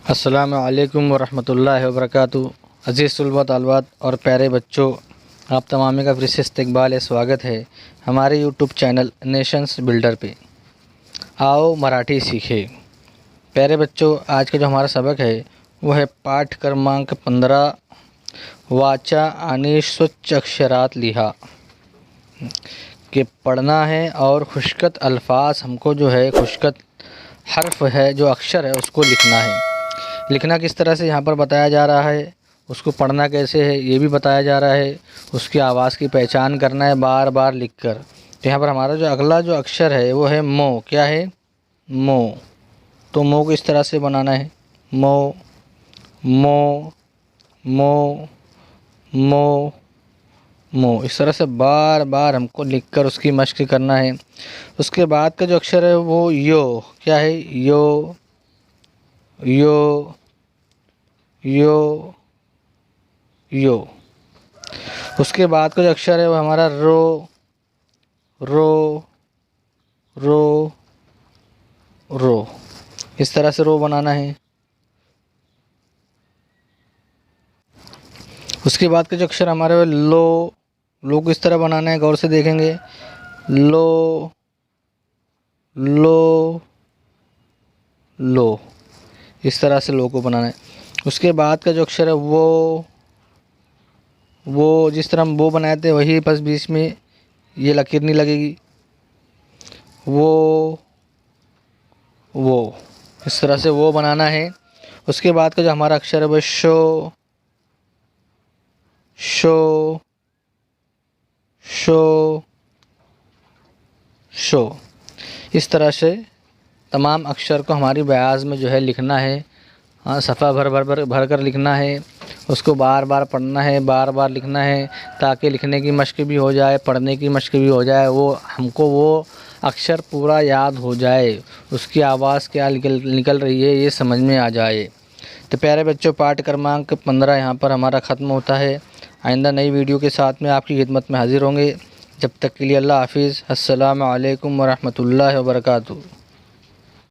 अस्सलामु अलैकुम वरहमतुल्लाहि वबरकातुहू। अज़ीज़ तलबा तालिबात और प्यारे बच्चों, आप तमाम का फिर से इस्तकबाल स्वागत है हमारे यूट्यूब चैनल नेशंस बिल्डर पे। आओ मराठी सीखे। प्यारे बच्चों, आज का जो हमारा सबक है वो है पाठ क्रमांक 15 वाचा आणि स्वच्छ अक्षरात लिहा। कि पढ़ना है और खुशकत अल्फाज हमको जो है खुशकत हर्फ है जो अक्षर है उसको लिखना है। लिखना किस तरह से यहाँ पर बताया जा रहा है, उसको पढ़ना कैसे है ये भी बताया जा रहा है। उसकी आवाज़ की पहचान करना है बार बार लिखकर। तो यहाँ पर हमारा जो अगला जो अक्षर है वो है मो। क्या है? मो। तो मो को इस तरह से बनाना है, मो मो मो मो मो। इस तरह से बार बार हमको लिखकर उसकी मश्क करना है। उसके बाद का जो अक्षर है वो यो। क्या है? यो यो यो यो। उसके बाद का जो अक्षर है वो हमारा रो रो रो रो। इस तरह से रो बनाना है। उसके बाद का जो अक्षर हमारे वो लो। लो को इस तरह बनाना है, गौर से देखेंगे, लो लो लो। इस तरह से लो को बनाना है। उसके बाद का जो अक्षर है वो जिस तरह हम वो बनाए थे वही, बस बीच में ये लकीर नहीं लगेगी। वो इस तरह से वो बनाना है। उसके बाद का जो हमारा अक्षर है वो शो शो शो शो। इस तरह से तमाम अक्षर को हमारी बयाज में जो है लिखना है। हाँ, सफ़ा भर कर लिखना है। उसको बार बार पढ़ना है, बार बार लिखना है, ताकि लिखने की मश्क भी हो जाए, पढ़ने की मश्क भी हो जाए। हमको वो अक्षर पूरा याद हो जाए, उसकी आवाज़ क्या निकल रही है ये समझ में आ जाए। तो प्यारे बच्चों, पाठ क्रमांक 15 यहाँ पर हमारा ख़त्म होता है। आइंदा नई वीडियो के साथ में आपकी खिदमत में हाज़िर होंगे। जब तक के लिए अल्लाह हाफ़िज़। अस्सलामु अलैकुम वरहमतुल्लाहि वबरकातुहू।